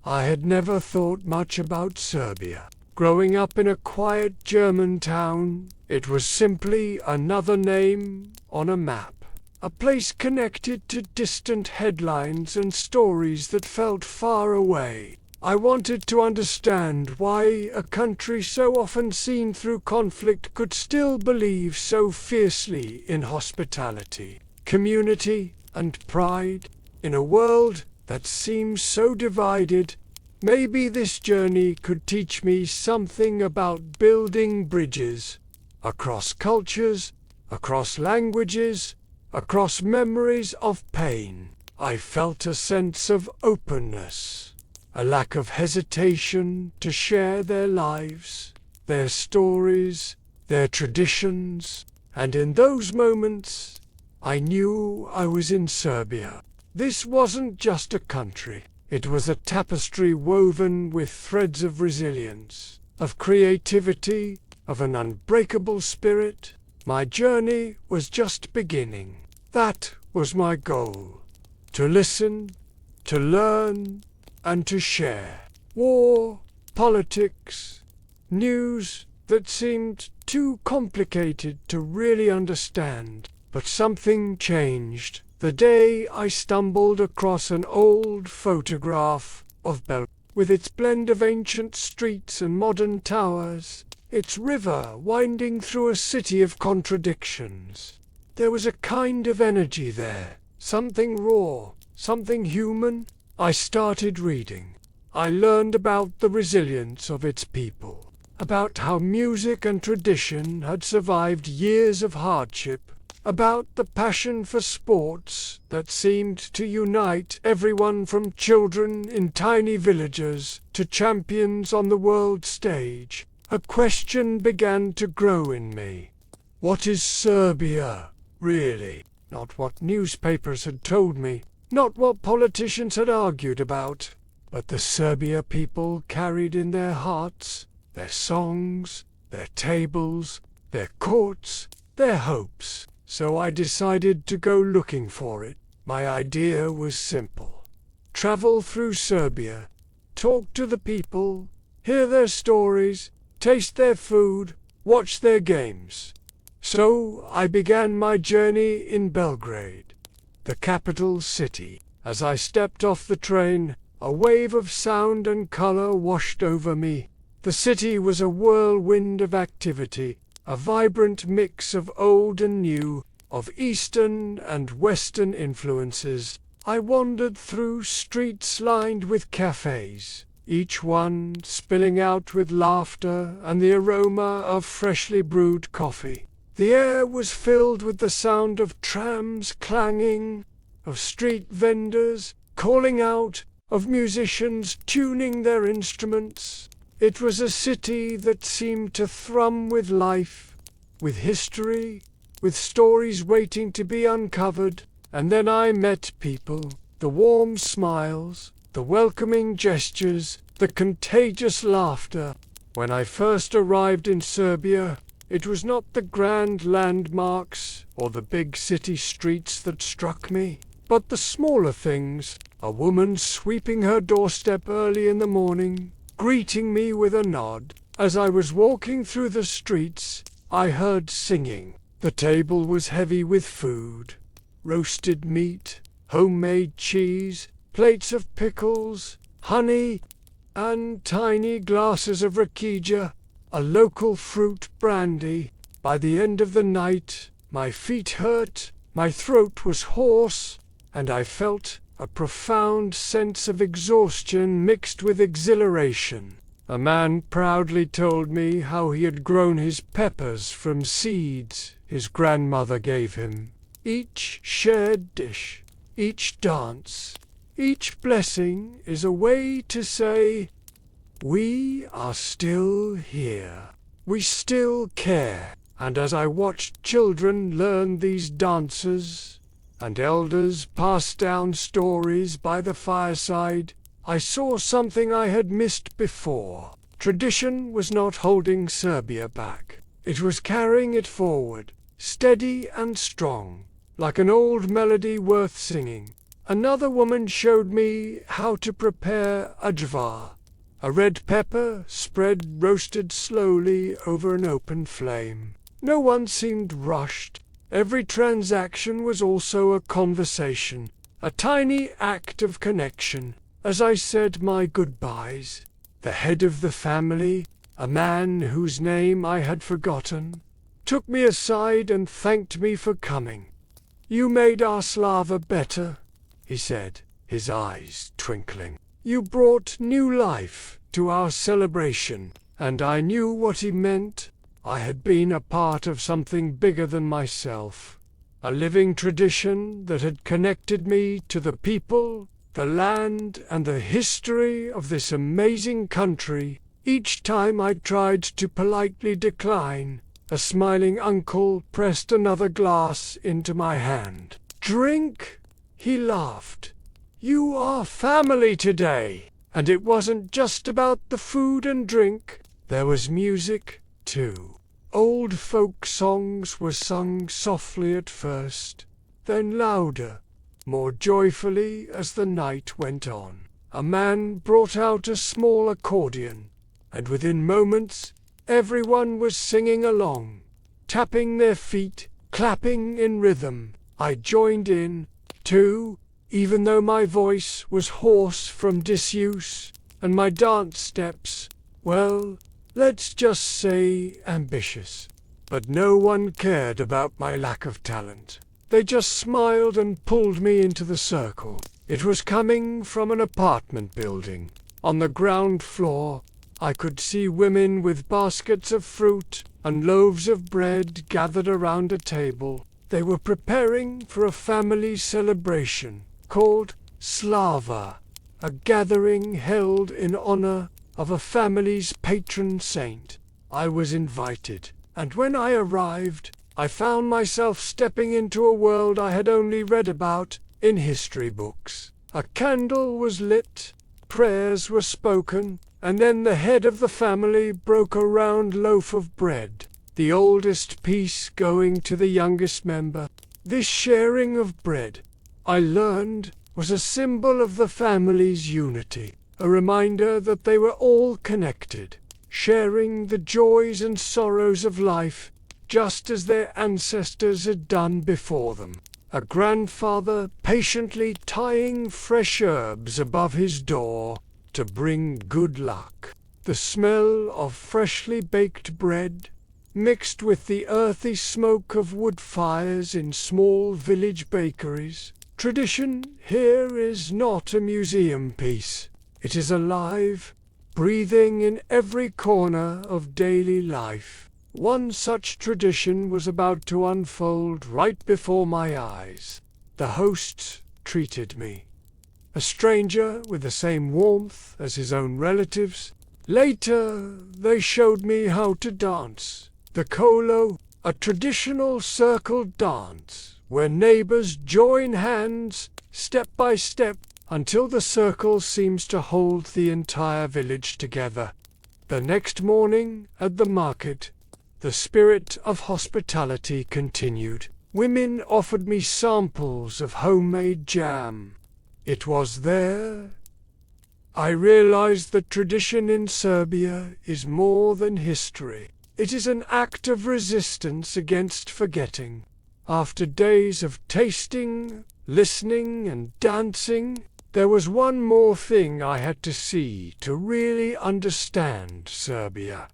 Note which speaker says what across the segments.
Speaker 1: I had never thought much about Serbia. Growing up in a quiet German town, it was simply another name on a map. A place connected to distant headlines and stories that felt far away. I wanted to understand why a country so often seen through conflict could still believe so fiercely in hospitality, community, and pride. In a world that seems so divided, maybe this journey could teach me something about building bridges across cultures, across languages, across memories of pain. I felt a sense of openness, a lack of hesitation to share their lives, their stories, their traditions, and in those moments, I knew I was in Serbia. This wasn't just a country. It was a tapestry woven with threads of resilience, of creativity, of an unbreakable spirit. My journey was just beginning. That was my goal. To listen, to learn, and to share. War, politics, news that seemed too complicated to really understand. But something changed the day I stumbled across an old photograph of Belgrade, with its blend of ancient streets and modern towers, its river winding through a city of contradictions. There was a kind of energy there, something raw, something human. I started reading. I learned about the resilience of its people, about how music and tradition had survived years of hardship, about the passion for sports that seemed to unite everyone from children in tiny villages to champions on the world stage. A question began to grow in me. What is Serbia, really? Not what newspapers had told me, not what politicians had argued about, but the Serbia people carried in their hearts, their songs, their tables, their courts, their hopes. So I decided to go looking for it. My idea was simple. Travel through Serbia, talk to the people, hear their stories, taste their food, watch their games. So I began my journey in Belgrade, the capital city. As I stepped off the train, a wave of sound and color washed over me. The city was a whirlwind of activity, a vibrant mix of old and new, of Eastern and Western influences. I wandered through streets lined with cafes, each one spilling out with laughter and the aroma of freshly brewed coffee. The air was filled with the sound of trams clanging, of street vendors calling out, of musicians tuning their instruments. It was a city that seemed to thrum with life, with history, with stories waiting to be uncovered. And then I met people, the warm smiles, the welcoming gestures, the contagious laughter. When I first arrived in Serbia, it was not the grand landmarks or the big city streets that struck me, but the smaller things. A woman sweeping her doorstep early in the morning, greeting me with a nod. As I was walking through the streets, I heard singing. The table was heavy with food, roasted meat, homemade cheese, plates of pickles, honey, and tiny glasses of rakiđa, a local fruit brandy. By the end of the night, my feet hurt, my throat was hoarse, and I felt a profound sense of exhaustion mixed with exhilaration. A man proudly told me how he had grown his peppers from seeds his grandmother gave him. Each shared dish, each dance, each blessing is a way to say, we are still here. We still care. And as I watched children learn these dances, and elders pass down stories by the fireside, I saw something I had missed before. Tradition was not holding Serbia back. It was carrying it forward, steady and strong, like an old melody worth singing. Another woman showed me how to prepare ajvar, a red pepper spread roasted slowly over an open flame. No one seemed rushed. Every transaction was also a conversation, a tiny act of connection. As I said my goodbyes, the head of the family, a man whose name I had forgotten, took me aside and thanked me for coming. "You made our Slava better," he said, his eyes twinkling. "You brought new life to our celebration." And I knew what he meant. I had been a part of something bigger than myself, a living tradition that had connected me to the people, the land, and the history of this amazing country. Each time I tried to politely decline, a smiling uncle pressed another glass into my hand. "Drink," he laughed. "You are family today." And it wasn't just about the food and drink. There was music, too. Old folk songs were sung softly at first, then louder, more joyfully as the night went on. A man brought out a small accordion, and within moments everyone was singing along, tapping their feet, clapping in rhythm. I joined in, too, even though my voice was hoarse from disuse, and my dance steps, well, let's just say ambitious. But no one cared about my lack of talent. They just smiled and pulled me into the circle. It was coming from an apartment building. On the ground floor, I could see women with baskets of fruit and loaves of bread gathered around a table. They were preparing for a family celebration called Slava, a gathering held in honor of a family's patron saint. I was invited, and when I arrived, I found myself stepping into a world I had only read about in history books. A candle was lit, prayers were spoken, and then the head of the family broke a round loaf of bread, the oldest piece going to the youngest member. This sharing of bread, I learned, was a symbol of the family's unity, a reminder that they were all connected, sharing the joys and sorrows of life, just as their ancestors had done before them. A grandfather patiently tying fresh herbs above his door to bring good luck. The smell of freshly baked bread, mixed with the earthy smoke of wood fires in small village bakeries. Tradition here is not a museum piece. It is alive, breathing in every corner of daily life. One such tradition was about to unfold right before my eyes. The hosts treated me, a stranger with the same warmth as his own relatives. Later, they showed me how to dance. The kolo, a traditional circle dance, where neighbors join hands, step by step, until the circle seems to hold the entire village together. The next morning, at the market, the spirit of hospitality continued. Women offered me samples of homemade jam. It was there I realized that tradition in Serbia is more than history. It is an act of resistance against forgetting. After days of tasting, listening, and dancing, there was one more thing I had to see to really understand Serbia.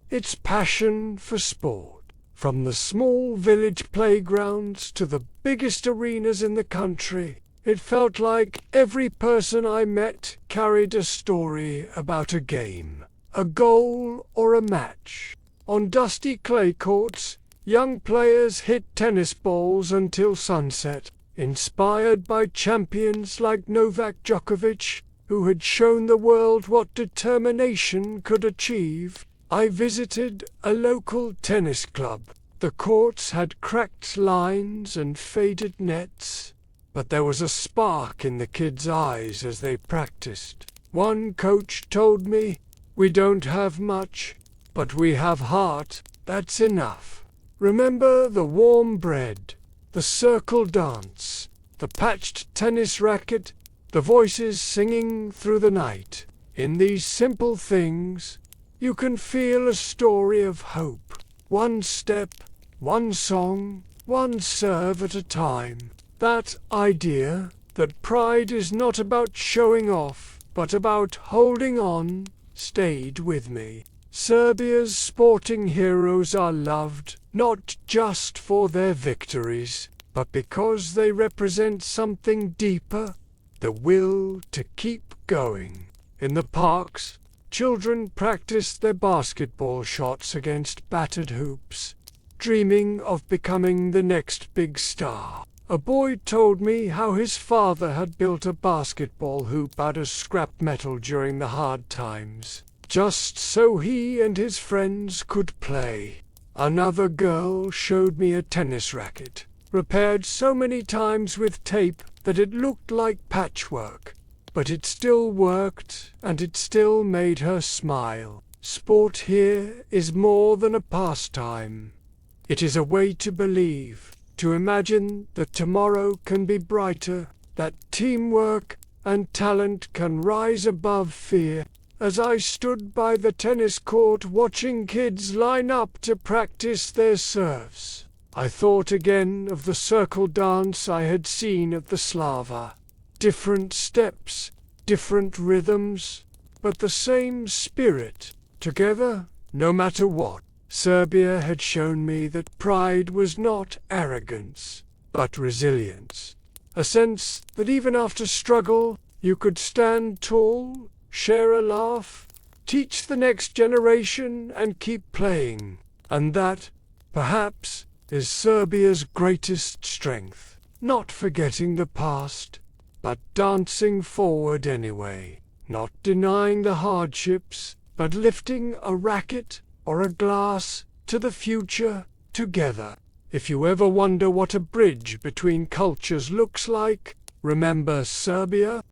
Speaker 1: Its passion for sport. From the small village playgrounds to the biggest arenas in the country, it felt like every person I met carried a story about a game, a goal, or a match. On dusty clay courts, young players hit tennis balls until sunset, inspired by champions like Novak Djokovic, who had shown the world what determination could achieve. I visited a local tennis club. The courts had cracked lines and faded nets, but there was a spark in the kids' eyes as they practiced. One coach told me, "We don't have much, but we have heart. That's enough." Remember the warm bread, the circle dance, the patched tennis racket, the voices singing through the night. In these simple things, you can feel a story of hope. One step, one song, one serve at a time. That idea that pride is not about showing off, but about holding on, stayed with me. Serbia's sporting heroes are loved, not just for their victories, but because they represent something deeper, the will to keep going. In the parks, children practice their basketball shots against battered hoops, dreaming of becoming the next big star. A boy told me how his father had built a basketball hoop out of scrap metal during the hard times, just so he and his friends could play. Another girl showed me a tennis racket, repaired so many times with tape that it looked like patchwork. But it still worked, and it still made her smile. Sport here is more than a pastime. It is a way to believe, to imagine that tomorrow can be brighter, that teamwork and talent can rise above fear. As I stood by the tennis court watching kids line up to practice their serves, I thought again of the circle dance I had seen at the Slava. Different steps, different rhythms, but the same spirit. Together, no matter what. Serbia had shown me that pride was not arrogance, but resilience. A sense that even after struggle, you could stand tall, share a laugh, teach the next generation, and keep playing. And that, perhaps, is Serbia's greatest strength. Not forgetting the past, but dancing forward anyway. Not denying the hardships, but lifting a racket or a glass to the future together. If you ever wonder what a bridge between cultures looks like, remember Serbia.